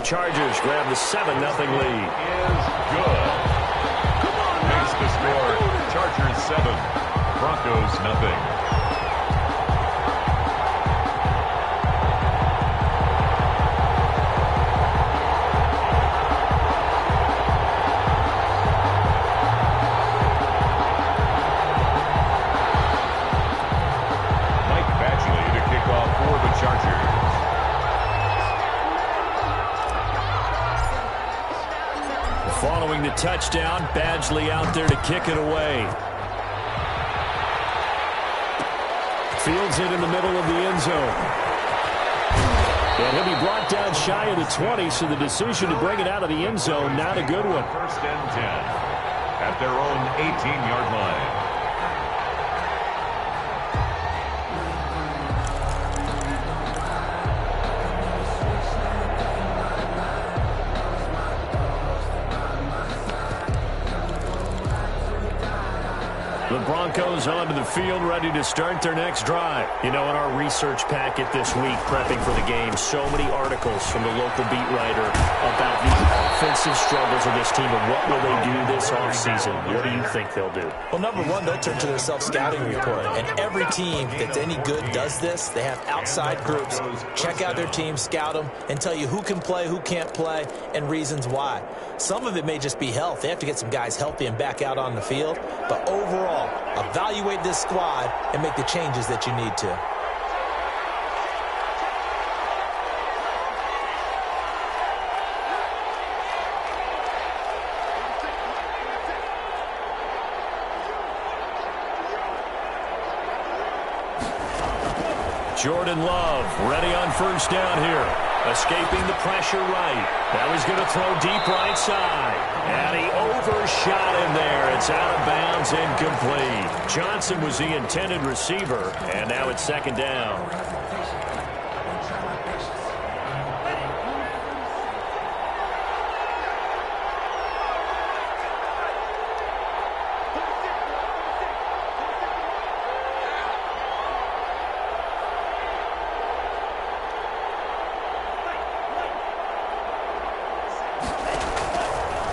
the Chargers grab the 7-0 lead. Is good. Makes the score Chargers 7, Broncos 0. Following the touchdown, Badgley out there to kick it away. Fields it in the middle of the end zone. And he'll be brought down shy of the 20, so the decision to bring it out of the end zone, not a good one. First and 10 at their own 18-yard line. The Broncos onto the field, ready to start their next drive. You know, in our research packet this week, prepping for the game, so many articles from the local beat writer about the offensive struggles of this team and what will they do this offseason. What do you think they'll do? Well, number one, they'll turn to their self-scouting report. And every team that's any good does this. They have outside groups. Check out their team, scout them, and tell you who can play, who can't play, and reasons why. Some of it may just be health. They have to get some guys healthy and back out on the field. But overall, evaluate this squad and make the changes that you need to. Jordan Love ready on first down here. Escaping the pressure right. Now he's going to throw deep right side. And he overshot him there. It's out of bounds, incomplete. Johnson was the intended receiver, and now it's second down.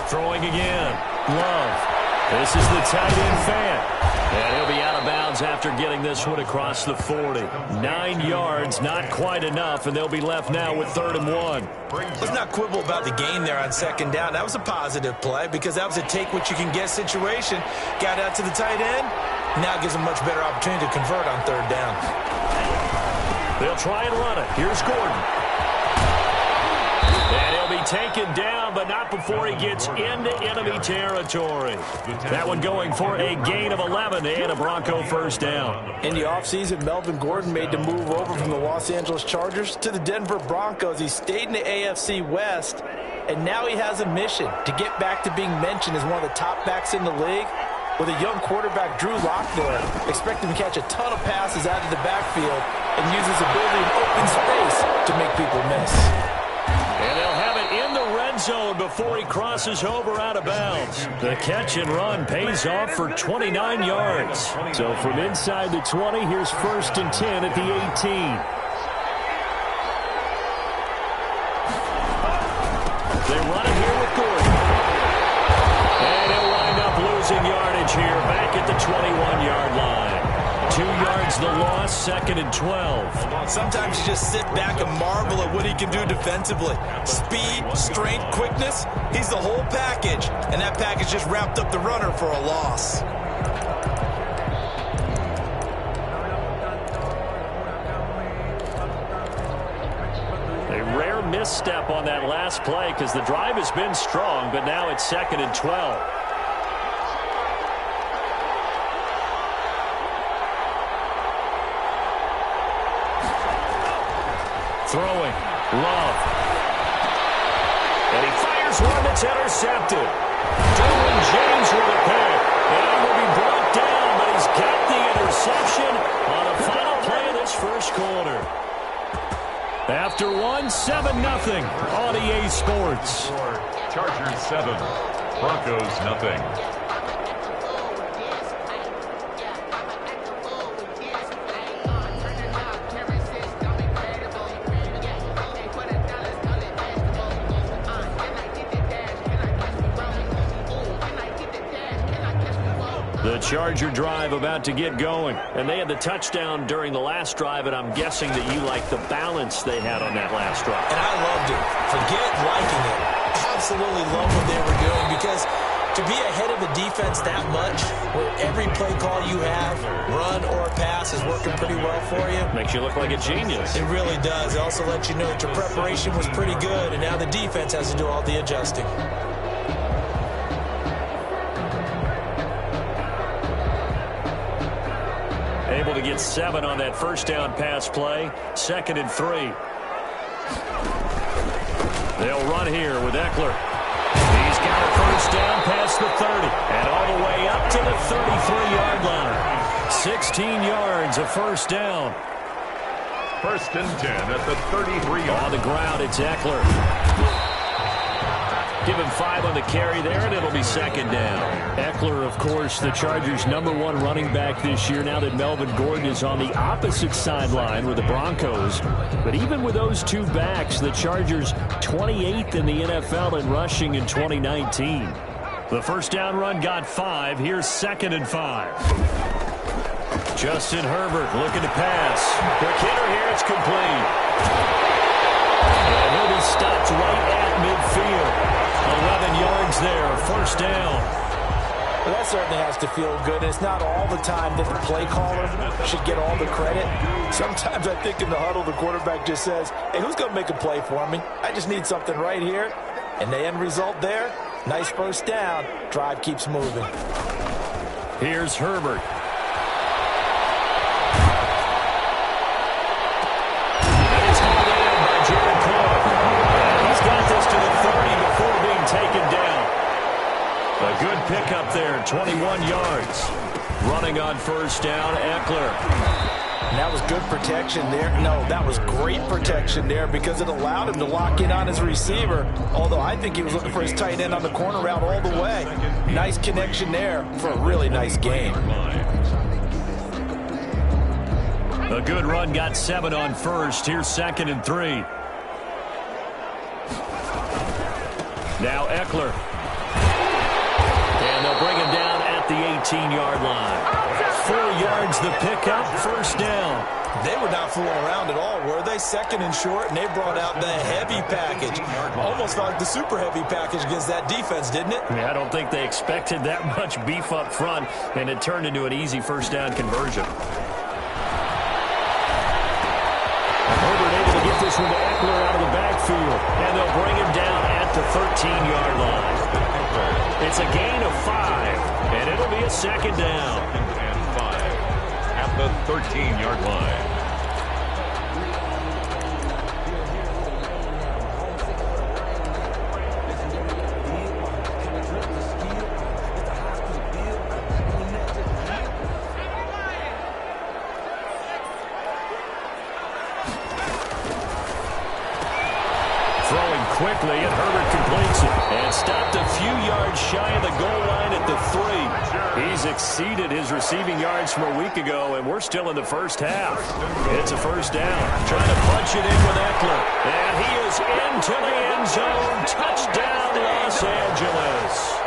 Throwing again. Love. This is the tight end fan. And he'll be out of bounds after getting this one across the 40. 9 yards, not quite enough, and they'll be left now with 3rd and 1. Let's not quibble about the gain there on second down. That was a positive play because that was a take-what-you-can-get situation. Got out to the tight end. Now gives them a much better opportunity to convert on 3rd down. They'll try and run it. Here's Gordon. And he'll be taken down, but not before he gets into enemy territory. That one going for a gain of 11 and a Bronco first down. In the offseason, Melvin Gordon made the move over from the Los Angeles Chargers to the Denver Broncos. He stayed in the AFC West, and now he has a mission to get back to being mentioned as one of the top backs in the league. With a young quarterback, Drew Lock there, expect him to catch a ton of passes out of the backfield and use his ability in open space to make people miss. And they'll have it in the red zone before he crosses over out of bounds. The catch and run pays off for 29 yards. So from inside the 20, here's 1st and 10 at the 18. They run it here with Gordon. And he'll wind up losing yardage here back at the 21-yard line. 2 yards the loss, 2nd and 12. Sometimes you just sit back and marvel at what he can do defensively. Speed, strength, quickness, he's the whole package. And that package just wrapped up the runner for a loss. A rare misstep on that last play because the drive has been strong, but now it's 2nd and 12. Throwing. Love. And he fires one that's intercepted. Derwin James with a pick. And he will be brought down, but he's got the interception on the final play of this first quarter. After 7-0 on EA Sports. Chargers 7, Broncos 0. Charger drive about to get going. And they had the touchdown during the last drive, and I'm guessing that you like the balance they had on that last drive. And I loved it. Forget liking it. Absolutely love what they were doing, because to be ahead of a defense that much, where every play call you have, run or pass, is working pretty well for you. Makes you look like a genius. It really does. It also lets you know that your preparation was pretty good, and now the defense has to do all the adjusting. Able to get 7 on that first down pass play. 2nd and 3. They'll run here with Eckler. He's got a first down past the 30 and all the way up to the 33-yard line. 16 yards, a first down. 1st and 10 at the 33-yard. On the ground, it's Eckler. Give him 5 on the carry there, and it'll be 2nd down. Eckler, of course, the Chargers' #1 running back this year, now that Melvin Gordon is on the opposite sideline with the Broncos. But even with those two backs, the Chargers 28th in the NFL in rushing in 2019. The first down run got 5. Here's 2nd and 5. Justin Herbert looking to pass. Quick hitter here, it's complete. And he'll be stopped right at midfield. 11 yards there, first down. Well, that certainly has to feel good. It's not all the time that the play caller should get all the credit. Sometimes I think in the huddle, the quarterback just says, hey, who's going to make a play for me? I just need something right here. And the end result there, nice first down. Drive keeps moving. Here's Herbert. Taken down. A good pickup there, 21 yards. Running on first down, Eckler. And that was good protection there. No, that was great protection there, because it allowed him to lock in on his receiver, although I think he was looking for his tight end on the corner route all the way. Nice connection there for a really nice game. A good run, got 7 on first. Here's 2nd and 3. Now Eckler. And they'll bring him down at the 18-yard line. 4 yards the pickup, first down. They were not fooling around at all, were they? 2nd and short, and they brought out the heavy package. Almost felt like the super heavy package against that defense, didn't it? Yeah, I don't think they expected that much beef up front, and it turned into an easy first down conversion. Herbert able to get this one to Eckler out of the backfield, and they'll bring him down at the 13-yard line. It's a gain of 5, and it'll be a 2nd down. And 5 at the 13-yard line. Quickly, and Herbert completes it. And stopped a few yards shy of the goal line at the 3. He's exceeded his receiving yards from a week ago, and we're still in the first half. It's a first down. Trying to punch it in with Eckler. And he is into the end zone. Touchdown, Los Angeles.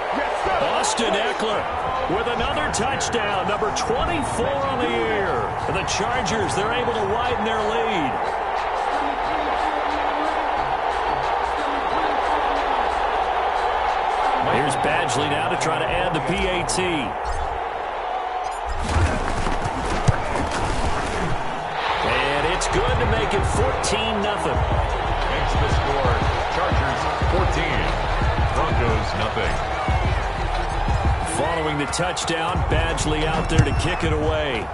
Austin Eckler with another touchdown, number 24 on the year. The Chargers, they're able to widen their lead. Here's Badgley now to try to add the PAT. And it's good to make it 14-0. Makes the score. Chargers 14. Broncos nothing. Following the touchdown, Badgley out there to kick it away.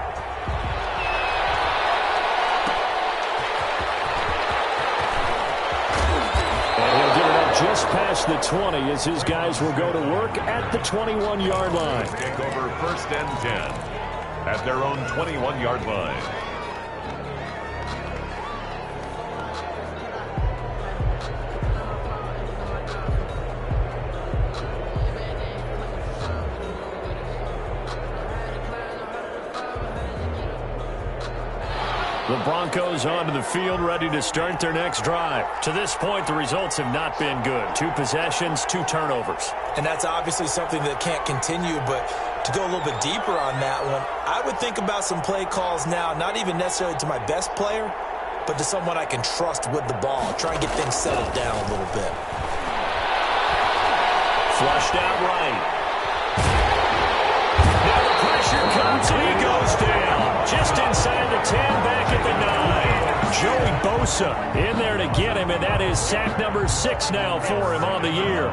Just past the 20 as his guys will go to work at the 21-yard line. Take over 1st and 10 at their own 21-yard line. The Broncos onto the field, ready to start their next drive. To this point, the results have not been good. 2 possessions, 2 turnovers. And that's obviously something that can't continue, but To go a little bit deeper on that one, I would think about some play calls now, not even necessarily to my best player, but to someone I can trust with the ball. Try and get things settled down a little bit. Flushed out right. Now the pressure comes and he goes down. Just inside the 10, back at the 9. Joey Bosa in there to get him, and that is sack number 6 now for him on the year.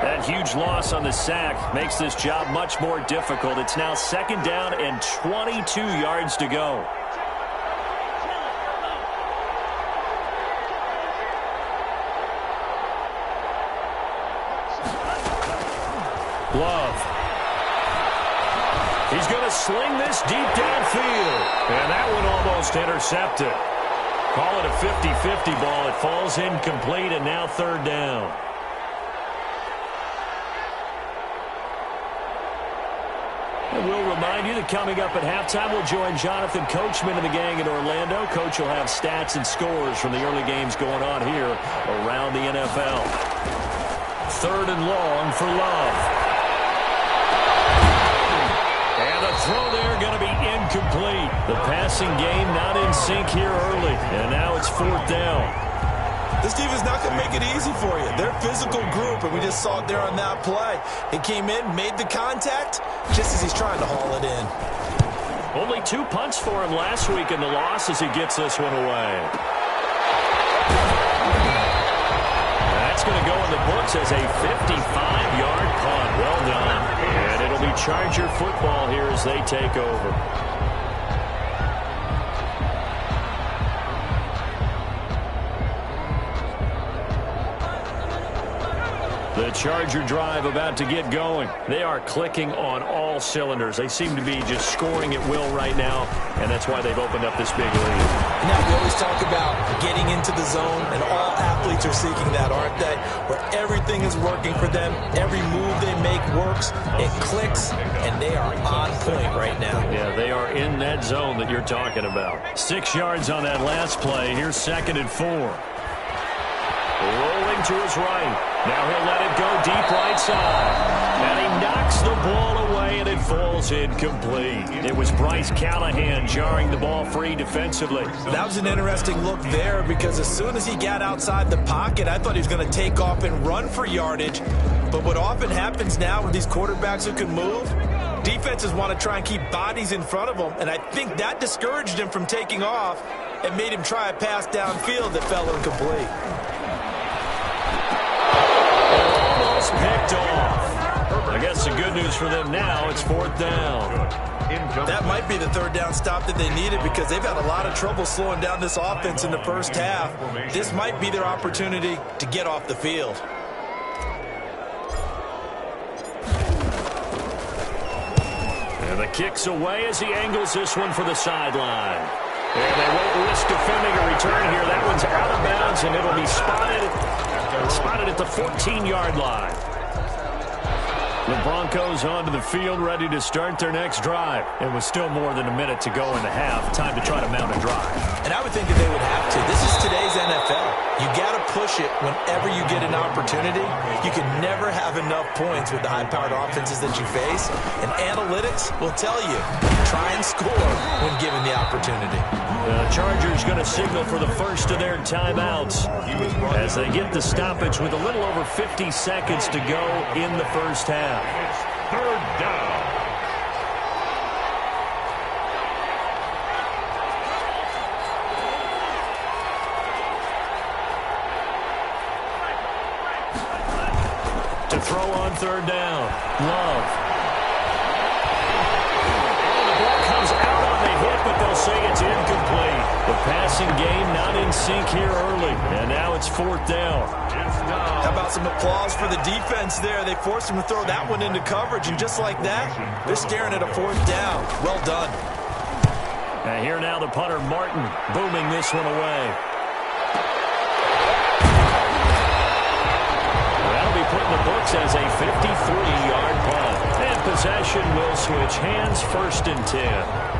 That huge loss on the sack makes this job much more difficult. It's now 2nd down and 22 yards to go. Love. He's going to sling this deep downfield. And that one almost intercepted. Call it a 50-50 ball. It falls incomplete, and now 3rd down. And we'll remind you that coming up at halftime, we'll join Jonathan Coachman and the gang in Orlando. Coach will have stats and scores from the early games going on here around the NFL. 3rd and long for Love. And the throw there going to be incomplete. The passing game not in sync here early. And now it's 4th down. This defense not going to make it easy for you. They're a physical group, and we just saw it there on that play. He came in, made the contact, just as he's trying to haul it in. Only 2 punts for him last week in the loss as he gets this one away. That's going to go in the books as a 55-yard punt. Well done. And it'll be Charger football here as they take over. The Charger drive about to get going. They are clicking on all cylinders. They seem to be just scoring at will right now, and that's why they've opened up this big lead. Now, we always talk about getting into the zone, and all athletes are seeking that, aren't they? Where everything is working for them. Every move they make works. It clicks, and they are on point right now. Yeah, they are in that zone that you're talking about. 6 yards on that last play. Here's 2nd and 4. Rolling to his right. Now he'll let it go deep right side. And he knocks the ball away, and it falls incomplete. It was Bryce Callahan jarring the ball free defensively. That was an interesting look there, because as soon as he got outside the pocket, I thought he was going to take off and run for yardage. But what often happens now with these quarterbacks who can move, defenses want to try and keep bodies in front of them, and I think that discouraged him from taking off and made him try a pass downfield that fell incomplete. Picked off. I guess the good news for them now, it's 4th down. That might be the 3rd down stop that they needed, because they've had a lot of trouble slowing down this offense in the first half. This might be their opportunity to get off the field. And the kick's away as he angles this one for the sideline. And they won't risk defending a return here. That one's out of bounds, and it'll be spotted at the 14-yard line. The Broncos onto the field, ready to start their next drive. And with still more than a minute to go in the half, time to try to mount a drive. And I would think that they would have to. This is today's NFL. You got to push it whenever you get an opportunity. You can never have enough points with the high-powered offenses that you face. And analytics will tell you, try and score when given the opportunity. The Chargers going to signal for the first of their timeouts as they get the stoppage with a little over 50 seconds to go in the first half. It's 3rd down. To throw on 3rd down. Love. But they'll say it's incomplete. The passing game not in sync here early. And now it's 4th down. How about some applause for the defense there? They forced him to throw that one into coverage, and just like that, they're staring at a 4th down. Well done. And here now the punter, Martin, booming this one away. That'll be put in the books as a 53-yard punt. And possession will switch hands, 1st and 10.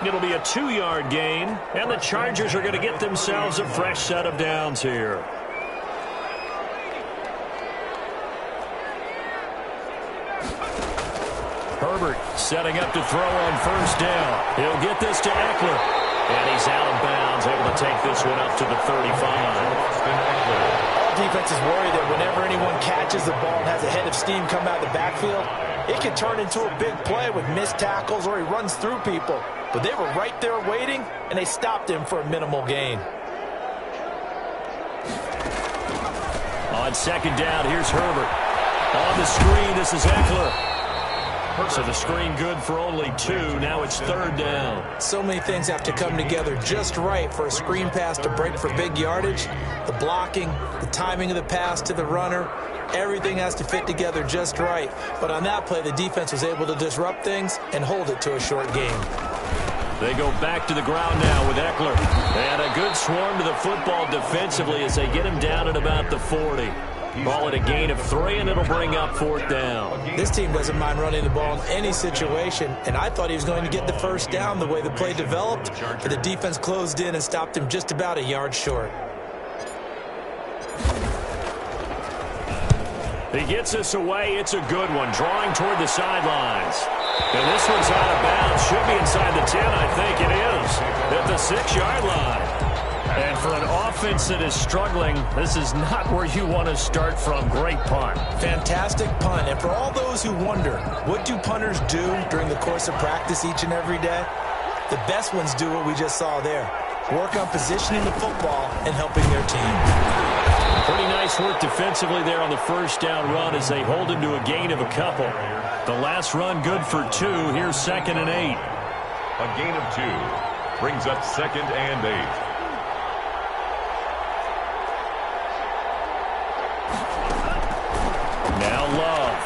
It'll be a 2-yard gain, and the Chargers are going to get themselves a fresh set of downs here. Herbert setting up to throw on first down. He'll get this to Eckler. And he's out of bounds, able to take this one up to the 35. Defense is worried that whenever anyone catches the ball and has a head of steam come out of the backfield, it can turn into a big play with missed tackles or he runs through people. But they were right there waiting, and they stopped him for a minimal gain. On second down, here's Herbert. On the screen, this is Eckler. So the screen good for only 2. Now it's third down. So many things have to come together just right for a screen pass to break for big yardage. The blocking, the timing of the pass to the runner, everything has to fit together just right. But on that play, the defense was able to disrupt things and hold it to a short game. They go back to the ground now with Eckler. And a good swarm to the football defensively as they get him down at about the 40. Ball at a gain of 3, and it'll bring up fourth down. This team doesn't mind running the ball in any situation, and I thought he was going to get the first down the way the play developed, but the defense closed in and stopped him just about a yard short. He gets us away. It's a good one, drawing toward the sidelines. And this one's out of bounds. Should be inside the 10, I think it is, at the 6-yard line. And for an offense that is struggling, this is not where you want to start from. Great punt. Fantastic punt. And for all those who wonder, what do punters do during the course of practice each and every day? The best ones do what we just saw there. Work on positioning the football and helping their team. Pretty nice work defensively there on the first down run as they hold him to a gain of a couple. The last run good for 2. Here's 2nd and 8. A gain of 2 brings up 2nd and 8. Now Love.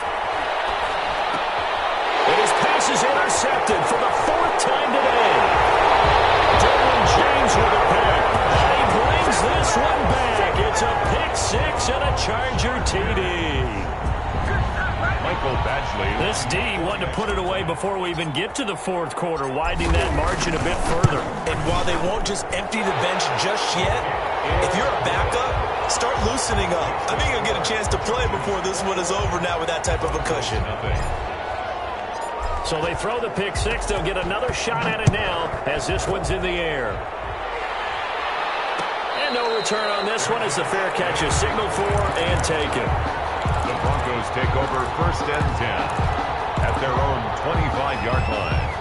And his pass is intercepted for the 4th time today. Derwin James with a pick. And he brings this one back. It's a pick-6 and a Charger TD. Michael Badgley. This D wanted to put it away before we even get to the 4th quarter, widening that margin a bit further. And while they won't just empty the bench just yet, if you're a backup, start loosening up. I think you'll get a chance to play before this one is over now with that type of a cushion. So they throw the pick-6. They'll get another shot at it now as this one's in the air. And no return on this one as the fair catch is signaled for and taken. The Broncos take over 1st and 10 at their own 25-yard line.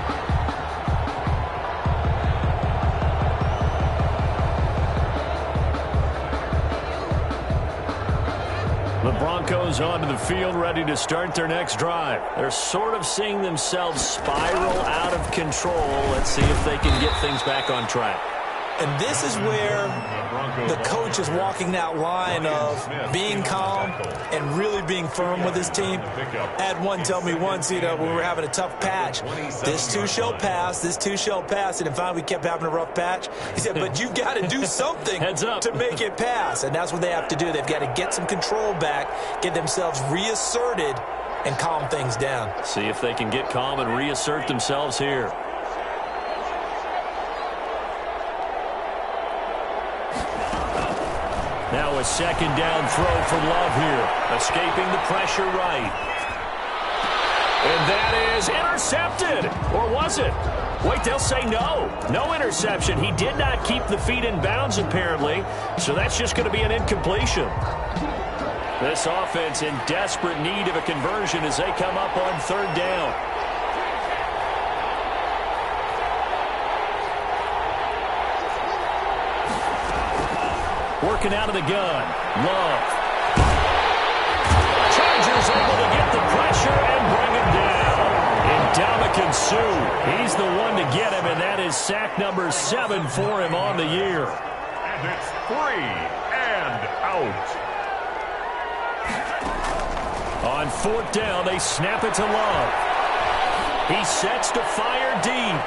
The Broncos onto the field, ready to start their next drive. They're sort of seeing themselves spiral out of control. Let's see if they can get things back on track. And this is where the coach is walking that line of being calm and really being firm with his team. I had one tell me once, when we were having a tough patch, this too shall pass, this too shall pass. And finally we kept having a rough patch. He said, but you've got to do something to make it pass. And that's what they have to do. They've got to get some control back, get themselves reasserted, and calm things down. See if they can get calm and reassert themselves here. Now a 2nd down throw from Love here. Escaping the pressure right. And that is intercepted. Or was it? Wait, they'll say no. No interception. He did not keep the feet in bounds, apparently. So that's just going to be an incompletion. This offense in desperate need of a conversion as they come up on 3rd down. Working out of the gun. Love. Chargers able to get the pressure and bring him down. Ndamukong Suh, he's the one to get him, and that is sack number 7 for him on the year. And it's 3 and out. On 4th down, they snap it to Love. He sets to fire deep.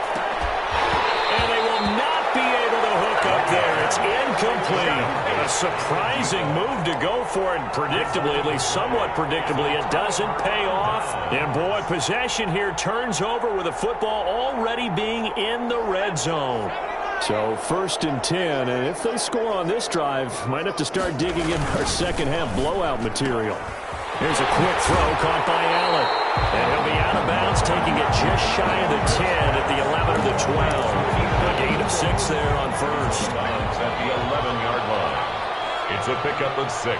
And they will not be able to hook up there. It's incomplete. A surprising move to go for it. Predictably, at least somewhat predictably, it doesn't pay off. And, boy, possession here turns over with the football already being in the red zone. So 1st and 10, and if they score on this drive, might have to start digging in our second-half blowout material. Here's a quick throw caught by Allen. And he'll be out of bounds, taking it just shy of the 10 at the 11 or the 12. A gain of 6 there on first. At the 11-yard line. It's a pickup of 6.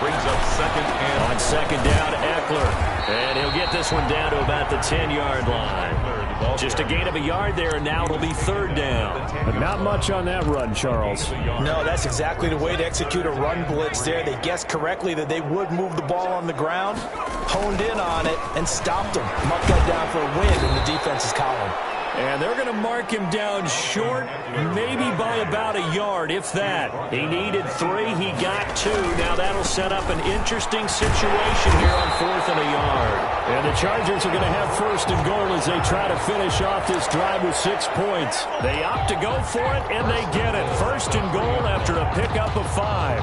Brings up second and... On second down, Eckler. And he'll get this one down to about the 10-yard line. Just a gain of a yard there, and now it'll be 3rd down. But not much on that run, Charles. No, that's exactly the way to execute a run blitz there. They guessed correctly that they would move the ball on the ground, honed in on it, and stopped them. Marked that down for a win in the defense's column. And they're going to mark him down short, maybe by about a yard, if that. He needed 3. He got 2. Now that'll set up an interesting situation here on 4th and a yard. And the Chargers are going to have 1st and goal as they try to finish off this drive with 6 points. They opt to go for it, and they get it. 1st and goal after a pickup of 5.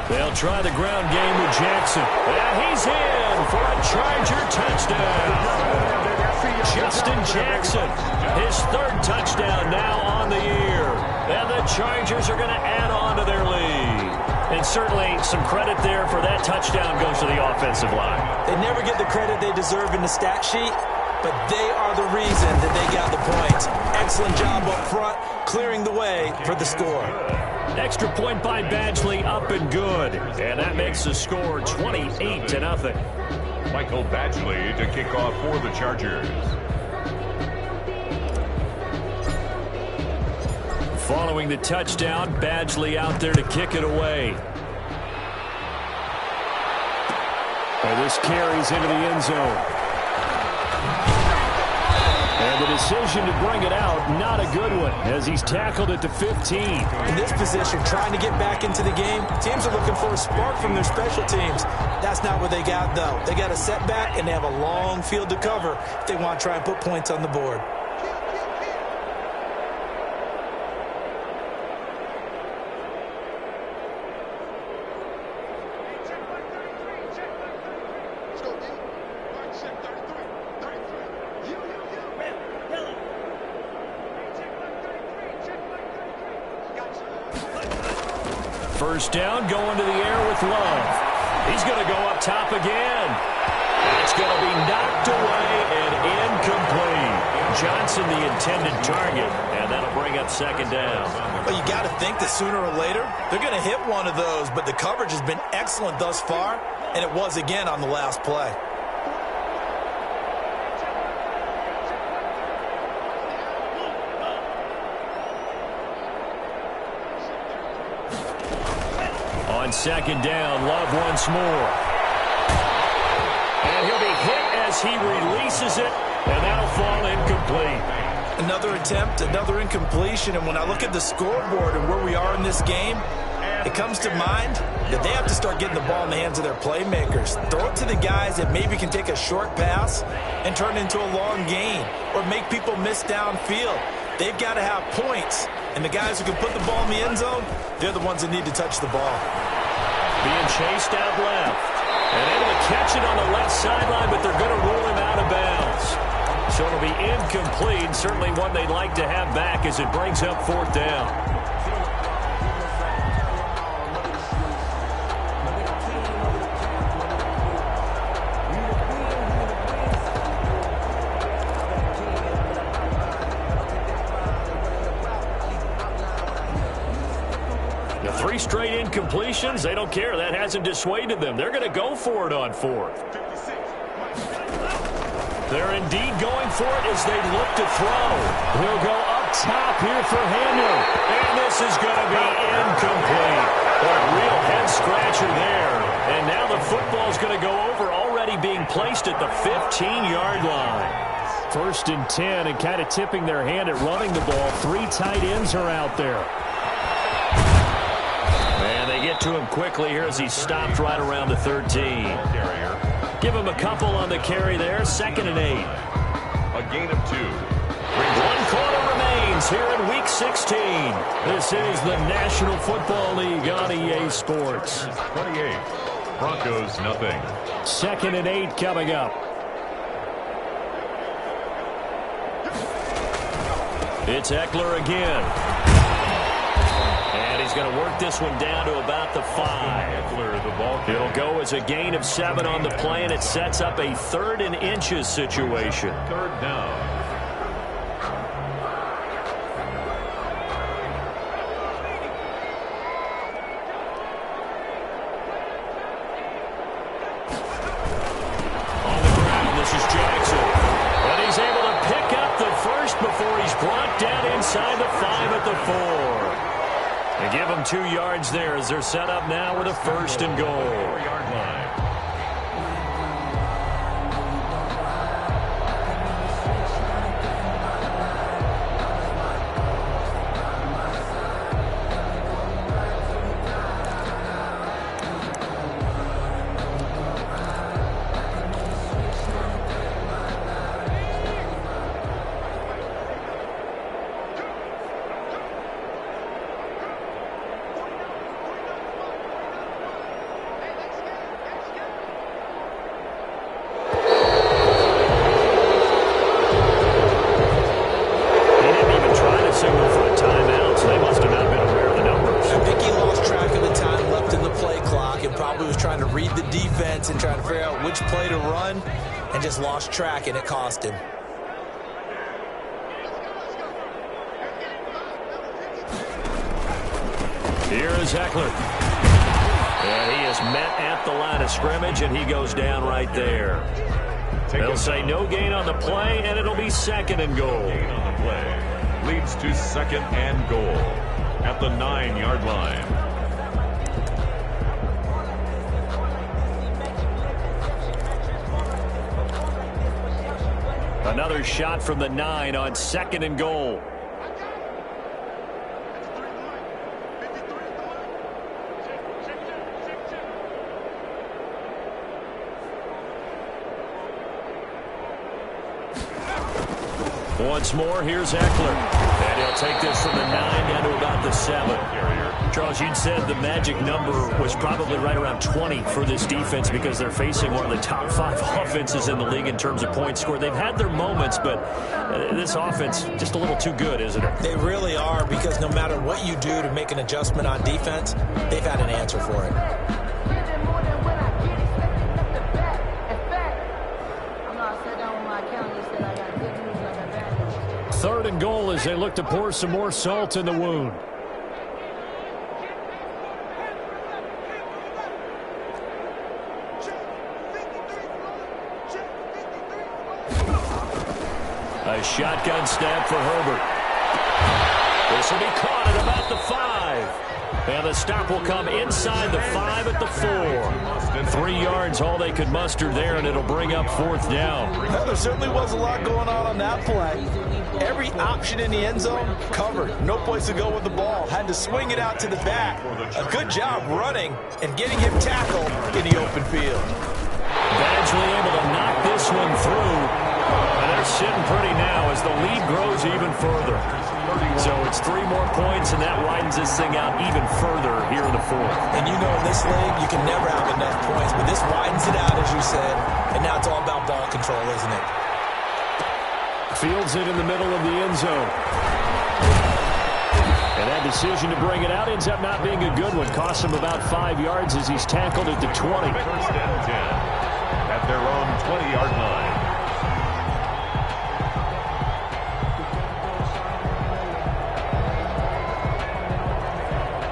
They'll try the ground game with Jackson. And he's in for a Charger touchdown. Justin Jackson, his 3rd touchdown now on the year. And the Chargers are going to add on to their lead. And certainly some credit there for that touchdown goes to the offensive line. They never get the credit they deserve in the stat sheet, but they are the reason that they got the points. Excellent job up front, clearing the way for the score. Extra point by Badgley, up and good. And that makes the score 28-0. Michael Badgley to kick off for the Chargers. Following the touchdown, Badgley out there to kick it away. And this carries into the end zone. And the decision to bring it out, not a good one, as he's tackled at the 15. In this position, trying to get back into the game, teams are looking for a spark from their special teams. That's not what they got, though. They got a setback, and they have a long field to cover if they want to try and put points on the board. First down, going to the air with Love. He's going to go up top again. It's going to be knocked away and incomplete. Johnson, the intended target, and that'll bring up second down. Well, you got to think that sooner or later, they're going to hit one of those, but the coverage has been excellent thus far, and it was again on the last play. On second down, Love once more. And he'll be hit as he releases it, and that'll fall incomplete. Another attempt, another incompletion, and when I look at the scoreboard and where we are in this game, it comes to mind that they have to start getting the ball in the hands of their playmakers. Throw it to the guys that maybe can take a short pass and turn it into a long gain or make people miss downfield. They've got to have points, and the guys who can put the ball in the end zone, they're the ones that need to touch the ball. Being chased out left. And able to catch it on the left sideline, but they're going to rule him out of bounds. So it'll be incomplete. Certainly one they'd like to have back as it brings up fourth down. Three straight incompletions. They don't care. That hasn't dissuaded them. They're going to go for it on fourth. They're indeed going for it as they look to throw. He'll go up top here for Henry. And this is going to be incomplete. A real head-scratcher there. And now the football's going to go over, already being placed at the 15-yard line. 1st and 10, and kind of tipping their hand at running the ball. 3 tight ends are out there. Get to him quickly here as he stopped right around the 13. Give him a couple on the carry there. 2nd and 8. A gain of 2. 1 quarter remains here in Week 16. This is the National Football League on EA Sports. 28. Broncos, nothing. 2nd and 8 coming up. It's Eckler again. And he's going to work this one down to about the 5. Eckler, the ball. It'll go as a gain of 7 on the play, and it sets up a 3rd and inches situation. 3rd down. On the ground, this is Jackson. And he's able to pick up the first before he's brought down inside the 5 at the 4. They give him 2 yards there as they're set up now with a 1st and goal. 4-yard line. And trying to figure out which play to run, and just lost track, and it cost him. Here is Eckler. And he is met at the line of scrimmage, and he goes down right there. They'll say no gain on the play, and it'll be 2nd and goal. Gain on the play. Leads to 2nd and goal at the 9-yard line. Another shot from the 9 on 2nd and goal. Once more, here's Eckler. And he'll take this from the 9 down to about the 7. Charles, you'd said the magic number was probably right around 20 for this defense because they're facing one of the top 5 offenses in the league in terms of points scored. They've had their moments, but this offense just a little too good, isn't it? They really are, because no matter what you do to make an adjustment on defense, they've had an answer for it. Third and goal as they look to pour some more salt in the wound. A shotgun snap for Herbert. This will be caught at about the 5. And the stop will come inside the 5 at the 4. 3 yards, all they could muster there, and it'll bring up 4th down. Well, there certainly was a lot going on that play. Every option in the end zone covered. No place to go with the ball. Had to swing it out to the back. A good job running and getting him tackled in the open field. Badgley able to knock this one through. And they're sitting pretty now as the lead grows even further. So it's 3 more points, and that widens this thing out even further here in the 4th. And you know in this league, you can never have enough points, but this widens it out, as you said, and now it's all about ball control, isn't it? Fields it in the middle of the end zone. And that decision to bring it out ends up not being a good one. Costs him about 5 yards as he's tackled at the 20. 1st and 10 at their own 20-yard line.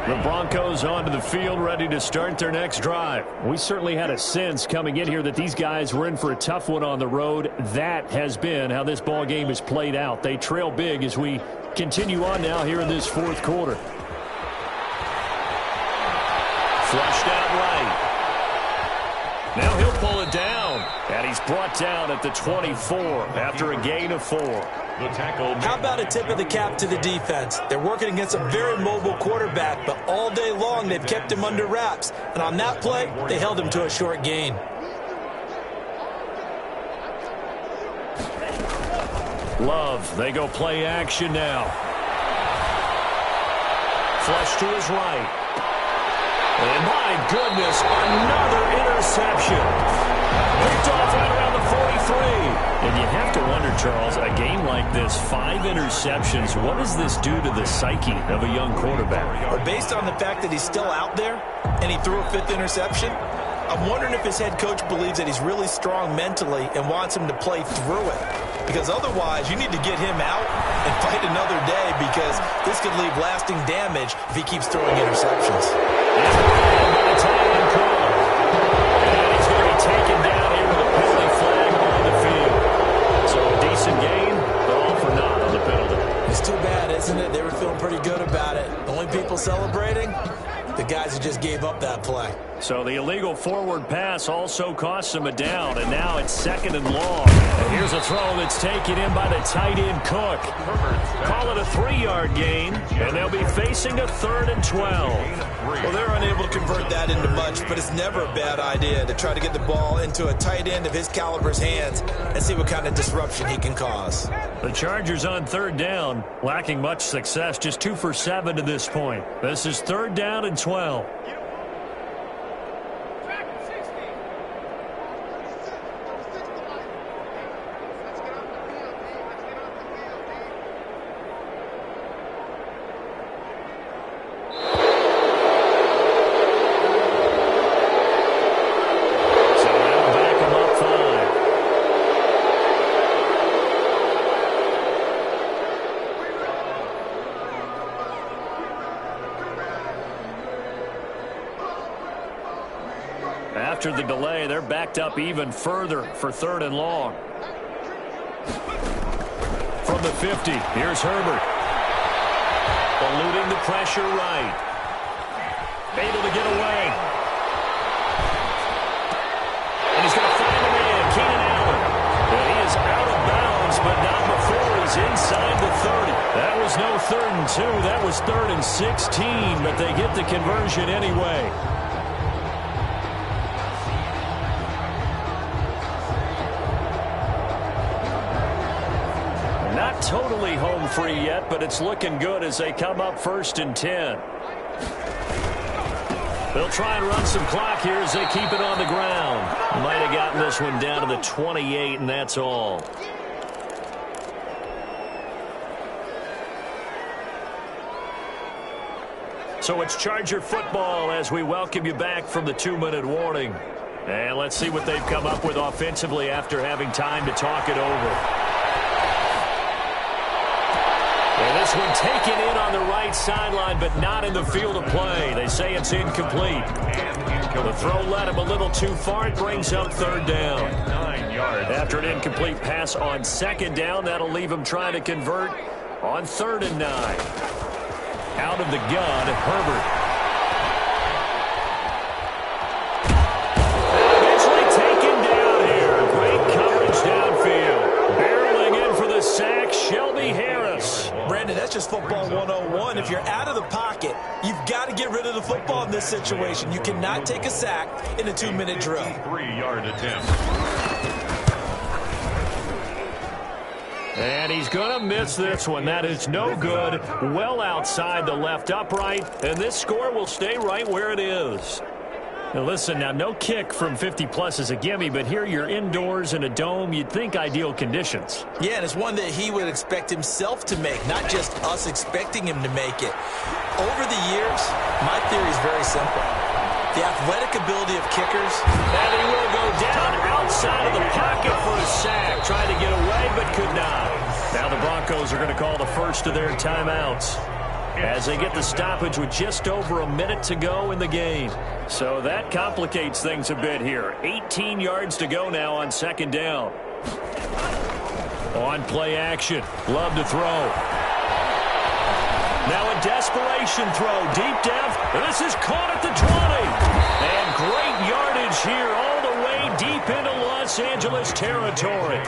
The Broncos onto the field, ready to start their next drive. We certainly had a sense coming in here that these guys were in for a tough one on the road. That has been how this ball game has played out. They trail big as we continue on now here in this 4th quarter. Flushed out right. Now he'll pull it down. And he's brought down at the 24 after a gain of 4. The tackle. How about a tip of the cap to the defense? They're working against a very mobile quarterback, but all day long they've kept him under wraps. And on that play, they held him to a short gain. Love, they go play action now. Flush to his right. And my goodness, another interception. Picked off right around the 43. And you have to wonder, Charles, a game like this, 5 interceptions, what does this do to the psyche of a young quarterback? Well, based on the fact that he's still out there and he threw a 5th interception, I'm wondering if his head coach believes that he's really strong mentally and wants him to play through it. Because otherwise, you need to get him out and fight another day, because this could leave lasting damage if he keeps throwing interceptions. And he's going to be taken down here with a penalty flag on the field. So a decent game, but all for naught on the penalty. It's too bad, isn't it? They were feeling pretty good about it. The only people celebrating, the guys who just gave up that play. So the illegal forward pass also costs him a down, and now it's 2nd and long. And here's a throw that's taken in by the tight end Cook. Call it a 3-yard gain, and they'll be facing a 3rd and 12. Well, they're unable to convert that into much, but it's never a bad idea to try to get the ball into a tight end of his caliber's hands and see what kind of disruption he can cause. The Chargers on 3rd down, lacking much success, just 2 for 7 to this point. This is 3rd down and 12. After the delay, they're backed up even further for 3rd and long. From the 50, here's Herbert. Eluding the pressure right. Able to get away. And he's going to find the man, Keenan Allen. And he is out of bounds, but not before he's inside the 30. That was no 3rd and 2. That was 3rd and 16, but they get the conversion anyway. Not totally home free yet, but it's looking good as they come up 1st and 10. They'll try and run some clock here as they keep it on the ground. Might have gotten this one down to the 28, and that's all. So it's Charger football as we welcome you back from the 2-minute warning. And let's see what they've come up with offensively after having time to talk it over. And this one taken in on the right sideline, but not in the field of play. They say it's incomplete. The throw led him a little too far. It brings up 3rd down. 9 yards. After an incomplete pass on 2nd down, that'll leave him trying to convert on 3rd and 9. Out of the gun, Herbert. Eventually taken down here. Great coverage downfield. Barreling in for the sack, Shelby Harris. Brandon, that's just football 101. If you're out of the pocket, you've got to get rid of the football in this situation. You cannot take a sack in a 2-minute drill. 3-yard attempt. And he's going to miss this one. That is no good. Well outside the left upright. And this score will stay right where it is. Now listen, now no kick from 50-plus is a gimme, but here you're indoors in a dome. You'd think ideal conditions. Yeah, and it's one that he would expect himself to make, not just us expecting him to make it. Over the years, my theory is very simple. The athletic ability of kickers. And he will go down outside of the pocket for a sack. Tried to get away, but could not. Now the Broncos are going to call the first of their timeouts as they get the stoppage with just over a minute to go in the game. So that complicates things a bit here. 18 yards to go now on 2nd down. On play action. Love to throw. Now a desperation throw deep down. This is caught at the 20. And great yardage here all the way deep into Los Angeles territory.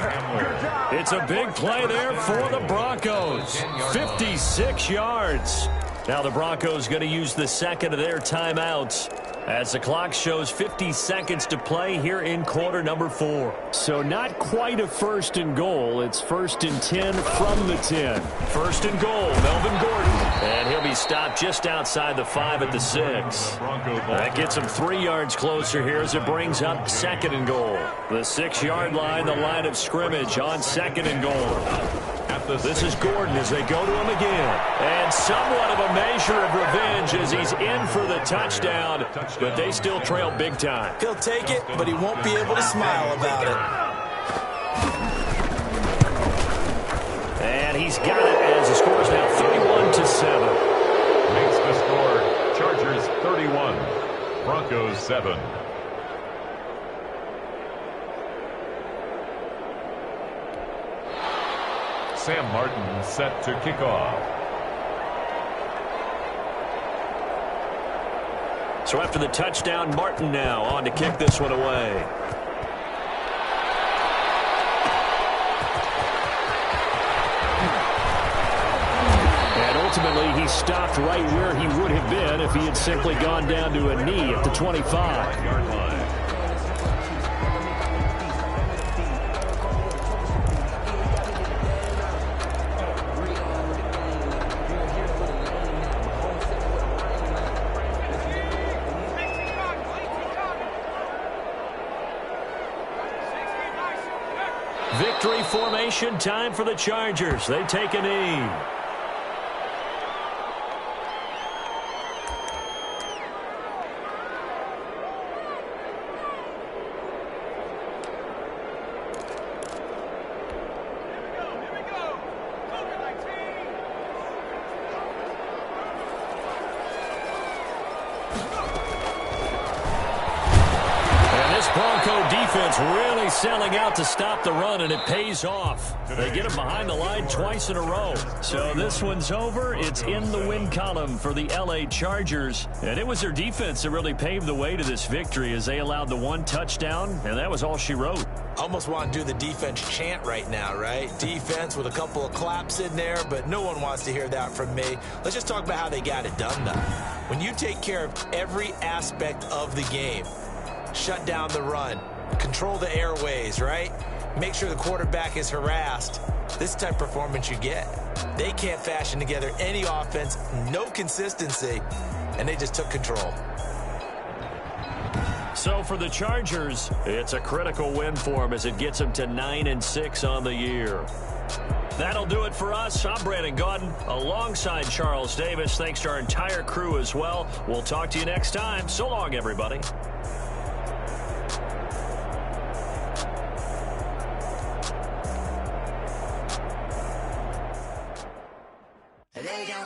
It's a big play there for the Broncos. 56 yards. Now the Broncos going to use the second of their timeouts As the clock shows 50 seconds to play here in quarter number 4. So not quite a first and goal. It's first and 10 from the 10. First and goal, Melvin Gordon. And he'll be stopped just outside the 5 at the 6. That gets him 3 yards closer here as it brings up second and goal. The 6-yard line, the line of scrimmage on second and goal. This is Gordon as they go to him again. And somewhat of a measure of revenge as he's in for the touchdown. But they still trail big time. He'll take it, but he won't be able to smile about it. And he's got it as the score is now 31-7. Makes the score Chargers 31, Broncos 7. Sam Martin set to kick off. So after the touchdown, Martin now on to kick this one away. And ultimately, he stopped right where he would have been if he had simply gone down to a knee at the 25-yard line. Victory formation time for the Chargers. They take a knee. Really selling out to stop the run, and it pays off. They get him behind the line twice in a row. So this one's over. It's in the win column for the L.A. Chargers. And it was their defense that really paved the way to this victory as they allowed the 1 touchdown, and that was all she wrote. Almost want to do the defense chant right now, right? Defense with a couple of claps in there, but no one wants to hear that from me. Let's just talk about how they got it done, though. When you take care of every aspect of the game, shut down the run, control the airways, right? Make sure the quarterback is harassed. This type of performance you get. They can't fashion together any offense, no consistency, and they just took control. So for the Chargers, it's a critical win for them as it gets them to 9-6 on the year. That'll do it for us. I'm Brandon Gaudin alongside Charles Davis. Thanks to our entire crew as well. We'll talk to you next time. So long, everybody.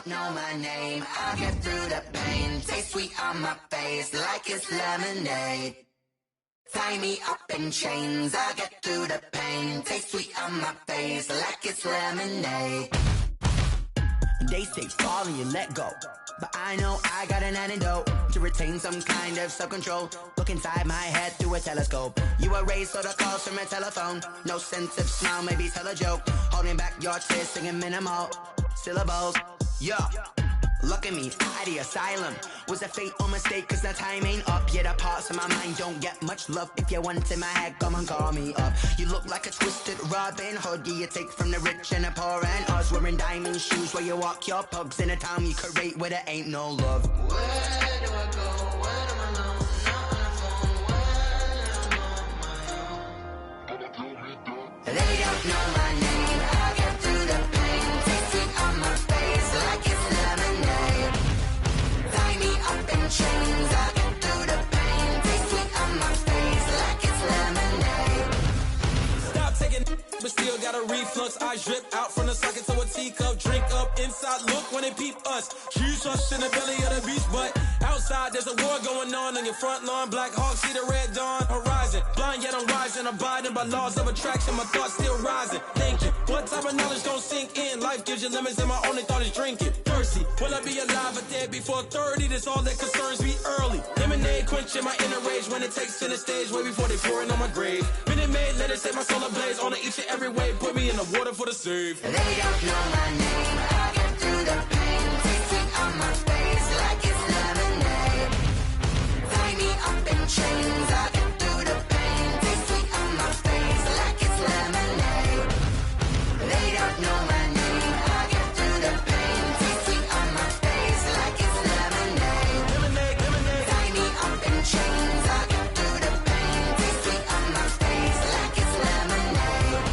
Know my name, I'll get through the pain. Taste sweet on my face like it's lemonade. Tie me up in chains, I'll get through the pain. Taste sweet on my face like it's lemonade. They say fall and you let go, but I know I got an antidote to retain some kind of self-control. Look inside my head through a telescope. You erase all the calls from a telephone. No sense of smile, maybe tell a joke. Holding back your tears, singing minimal syllables. Yeah, look at me, out the asylum. Was a fate or mistake, cause the time ain't up. Yet the parts of my mind don't get much love. If you want in my head, come and call me up. You look like a twisted Robin Hood. You take from the rich and the poor and us. Wearing diamond shoes where you walk your pugs in a town you create where there ain't no love. Where do I go? Where am I now? Not on the phone, when I'm on my own. They don't know my name. I get through the pain. Taste sweet on my face like it's lemonade. Tie me up in chains. I get through the pain. Taste sweet on my face like it's lemonade. Stop taking, but still got a reflux. I drip out from the socket to a teacup. Drink up inside, look when they peep us. Choose us in the belly of the beast, but outside there's a war going on your front lawn. Black Hawk, see the red dawn horizon. Blind yet I'm rising, abiding by laws of attraction. My thoughts still rising, thinking what type of knowledge don't sink in? Life gives you limits and my only thought is drinking. Thirsty, will I be alive or dead before 30? That's all that concerns me early. Lemonade quenching my inner rage when it takes center stage way before they pouring on my grave. Minute Maid, let it set my soul ablaze on each and every way. Put me in the water for the save. They don't know my name. I get through the pain. Taste sweet on my face like it's lemonade. Tie me chains. I get through the pain. Taste sweet on my face like it's lemonade. They don't know my name. I get through the pain. Taste sweet on my face like it's lemonade. Tie me up in chains. I get through the pain. Taste sweet on my face like it's lemonade.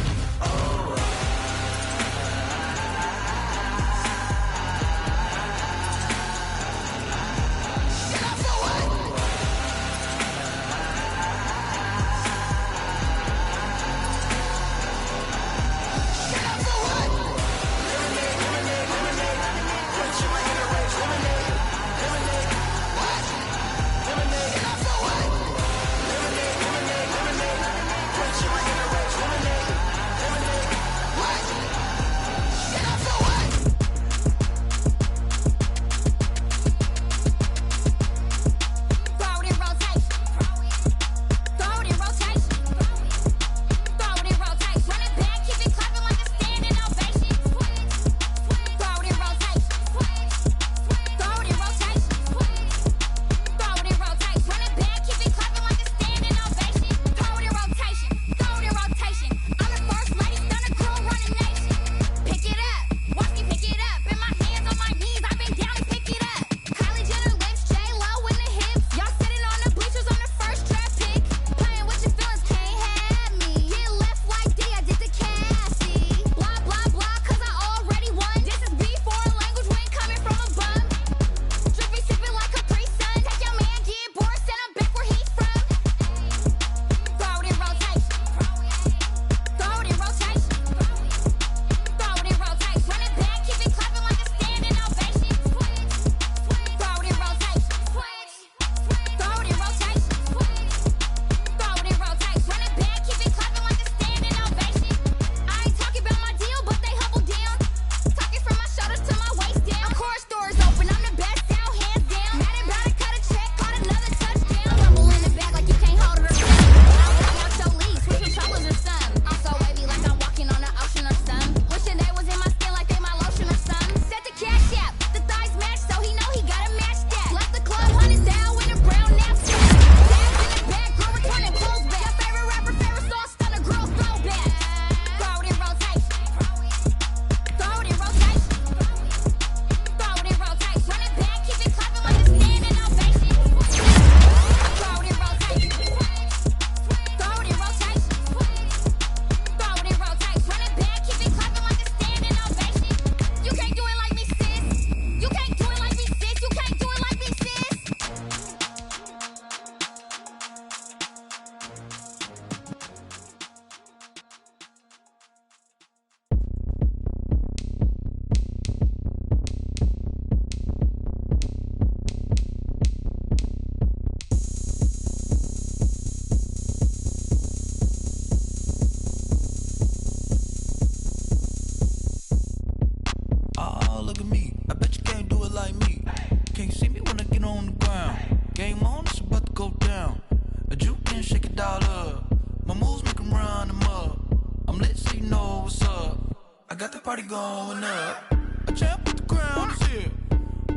Party going up. A champ with the crown is here.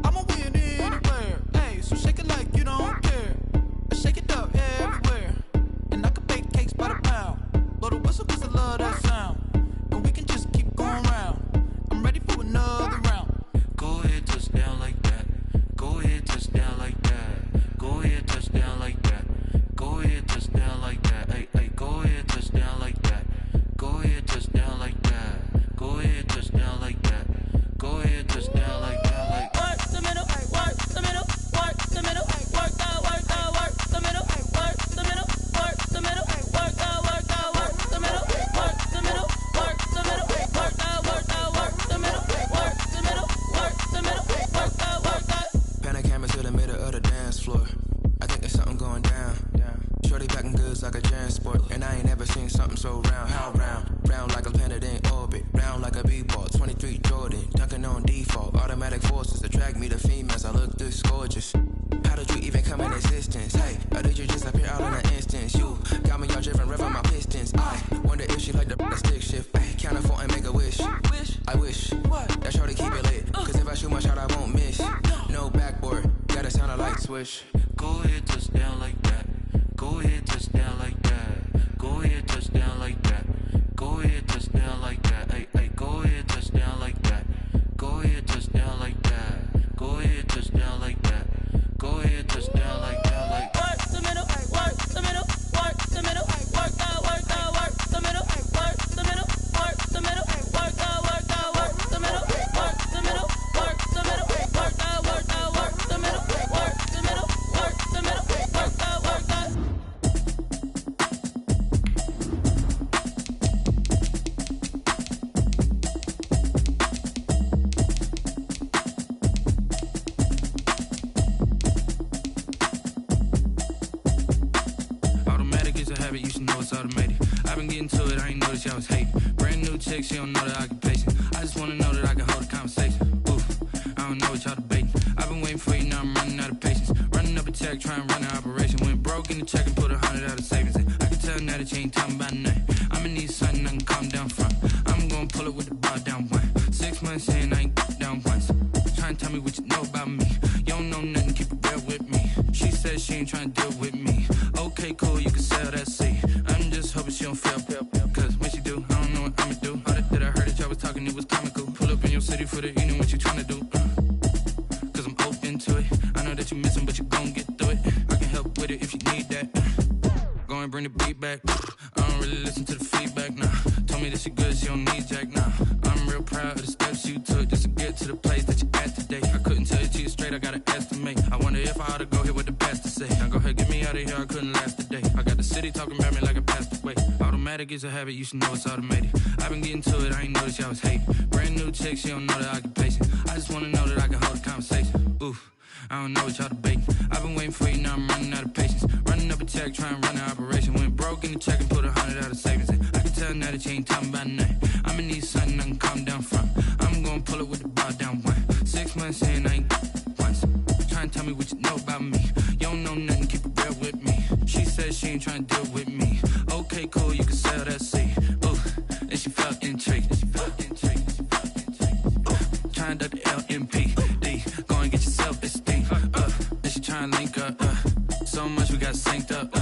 I'ma win anywhere. Hey, so shake it like you don't care. I shake it up everywhere. And I can bake cakes by the pound. Blow the whistle cause I love that sound. And we can just keep going round. I'm ready for another round. Go ahead, touch down like that. Go ahead, touch down like that. Go ahead, touch down like that. Go ahead, touch down like that. Hey, hey, go ahead, touch down like that. Go ahead, touch down like that. Go ahead, touch down like that. Go ahead, touch down like that. Like work the middle, work the middle, work the middle, work the middle, work the middle, work the middle, work the middle, work the middle, work the middle, work the middle, work the middle, work the middle, work the middle, work the. Pan a camera to the middle of the dance floor. I think there's something going down. Shorty packing goods like a transport, and I ain't never seen something so round. How round? Round like a planet in orbit, round like a b-ball. 23 Jordan, dunking on default. Automatic forces attract me to females. I look this gorgeous. How did you even come in existence? Hey, or did you just appear out in an instance? You got me all driven, revving my pistons. I wonder if she like the stick shift. Hey, count it 4 and make a wish. I wish that shorty keep it lit, cause if I shoot my shot, I won't miss. No backboard, gotta sound a light switch. Go ahead, touch down like that. ain't noticed y'all was hating. Brand new chick, she don't know the occupation. I just wanna know that I can hold a conversation. Oof, I don't know what y'all debating. I've been waiting for you, now I'm running out of patience. Running up a check, try and run an operation. Went broke in the check and put 100 out of savings in. I can tell now that you ain't talking about nothing. I'ma need something I can calm down from. I'm gonna pull it with the bar down one. 6 months in, I ain't down once. Try and tell me what you know about me. You don't know nothing, keep it real with me. She said she ain't trying to deal with me. Okay, cool, you can sell that seed. I'm just hoping she don't fail. Cause when she do, I don't know what I'ma do. All that I heard that y'all was talking, it was comical. Pull up in your city for the evening, what you trying to do? Cause I'm open to it. I know that you missing, but you gon' get through it. I can help with it if you need that. Go and bring the beat back. I don't really listen to the feedback, nah. Told me that she good, she don't need jack, nah. I'm real proud of the steps you took just to get to the place that you at today. I couldn't tell you to you straight, I gotta estimate. I wonder if I ought to go here with the best to say. Now go ahead, get me out of here, I couldn't last a day. I got the city talking about me like I passed away. Automatic is a habit, you should know it's automated. I've been getting to it, I ain't noticed y'all was hating. Brand new chick, she don't know the occupation. I just wanna know that I can hold a conversation. Oof, I don't know what y'all debating. I've been waiting for you, now I'm running out of patience. Running up a check, try and run an operation. Went broke in the check and put 100 out of savings in. I can tell now that you ain't talking about nothing. I'ma need something I can calm down from. I'm gonna pull it with the bar down one. 6 months in, I ain't once. Try and tell me what you know about me. You don't know nothing, keep it real with me. She said she ain't trying to deal with me. Okay, cool, you can sell that seed. Ooh, and she felt intrigued. Try and duck the LMPD. Go and get your self-esteem up. Then she try and link up. So much we got synced up.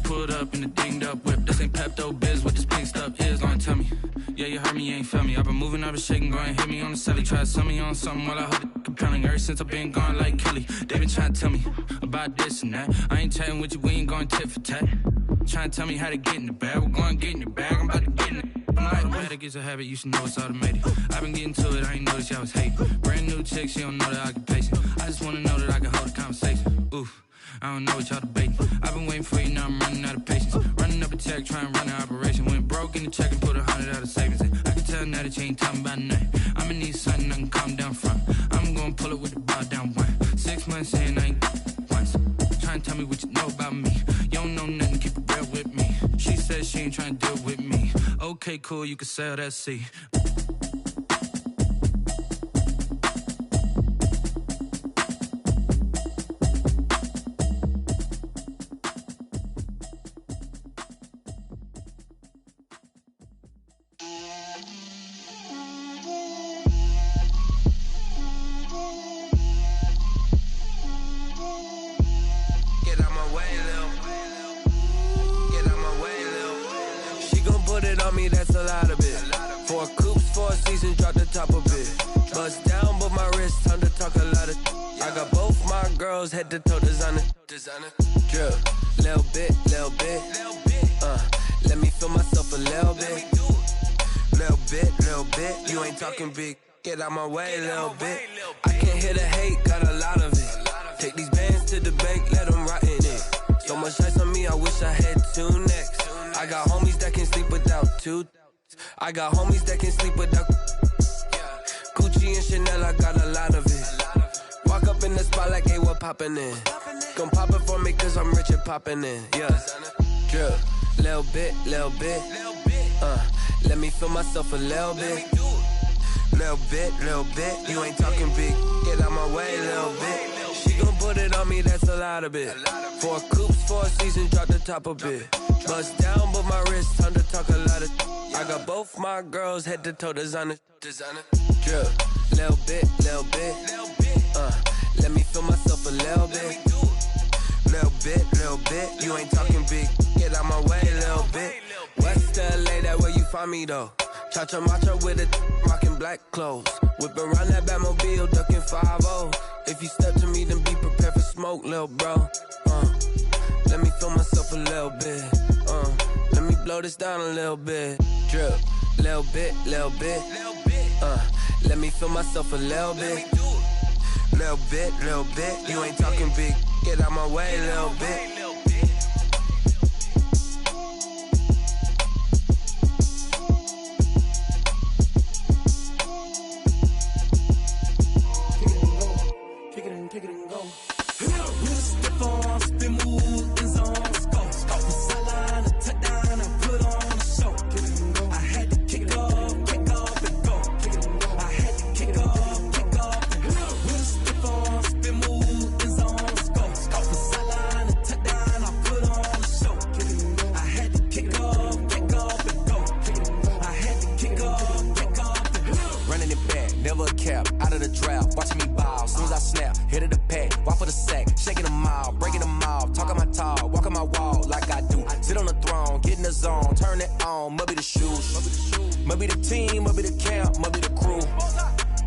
Pulled up in the dinged up whip. This ain't Pepto Biz, what this pink stuff is. Don't tell me. Yeah, you heard me, you ain't felt me. I've been moving, I've been shaking, go and hit me on the celly. Try to sell me on something while I hold it compelling. Ever since I've been gone like Kelly, they been trying to tell me about this and that. I ain't chatting with you, we ain't going tit for tat. Trying to tell me how to get in the bag. We're going to get in the bag, I'm about to get in it. Automatic is a habit, you should know it's automated. I've been getting to it, I ain't noticed y'all was hating. Brand new chick, she don't know the occupation. I just wanna know that I can hold a conversation. Oof, I don't know what y'all debating. I've been waiting for you, now I'm running out of patience. Running up a check, try and run an operation. Went broke in the check and put 100 out of savings in. I can tell now that you ain't talking about nothing. I'ma need something I can calm down from. I'm gonna pull it with the bar down one. 6 months in, I ain't once. Try and tell me what you know about me. You don't know nothing, keep it real with me. She said she ain't trying to deal with me. Okay, cool, you can sell that seed. Head to toe designer, drip, little bit, let me feel myself a little bit, you ain't talking big, get out my way, little bit, I can't hear the hate, got a lot of it, take these bands to the bank, let them rot in it, so much ice on me, I wish I had two necks, I got homies that can sleep without two, I got homies that can sleep without, Gucci and Chanel, I got a lot of it, walk up in the spot like, hey, what poppin' in? Gon' pop it for me cause I'm rich and poppin' in, yeah. Drip, little bit, let me feel myself a little bit. Little bit, you ain't talking big, get out my way, little bit. She gon' put it on me, that's a lot of it. 4 coupes, 4 seasons, drop the top a bit. Bust down, but my wrist, time to talk a lot of. I got both my girls, head to toe designer. Drip, little bit, let me feel myself a little bit. Little bit, you ain't talking big, get out my way, little bit. West LA, that where you find me though. Cha-cha matcha with a rockin' black clothes. Whip around that Batmobile, ducking 5-0. If you step to me, then be prepared for smoke, lil' bro. Let me feel myself a little bit. Let me blow this down a little bit. Drip, little bit. Let me feel myself a little bit. Little bit, you ain't talking big, get out my way, little bit. Kick it and go. With a stiff on, spin move, in zone, go. Sideline, a touchdown, I put on a show. never a cap. Out of the draft, watching me ball. Soon as I snap, hit of the pack, walk for the sack, shaking them all, breaking them all, talking my talk, walking my wall like I do. Sit on the throne, get in the zone, turn it on, must be the shoes, must be the team, must be the camp, must be the crew.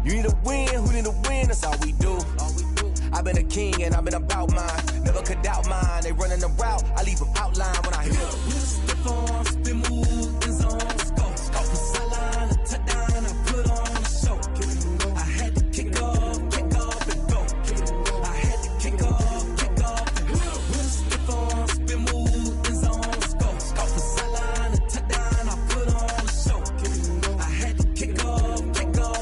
You need to win, who need to win, that's all we do. I've been a king and I've been about mine, never could doubt mine. They running the route, I leave them outline when I hit them. Stiff on, spin move, in zone, scope. From sideline to touchdown, I put on a show. I had to kick off and go. I had to kick off and go. Stiff on, spin move, in zone, scope. From sideline to touchdown, I put on a show. I had to kick off and go.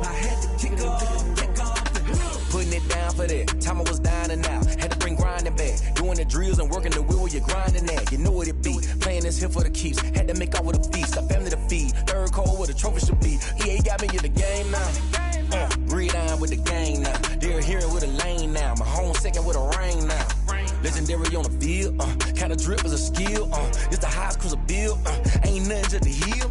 I had to kick off and go. Putting it down for that, time I was down and out. Had to bring grinding back, doing the drills and working the wheel where you're grinding at. You know what it be, playing this here for the keeps. Had to make out with a feast, a family to feed. Third cold where the trophy should be. EA got me in the game now. Breed on with the game now. They're here with a lane now. My home second with a rain now. Legendary on the field, kinda drip is a skill. It's the highest cruiser bill, ain't nothing just to heal.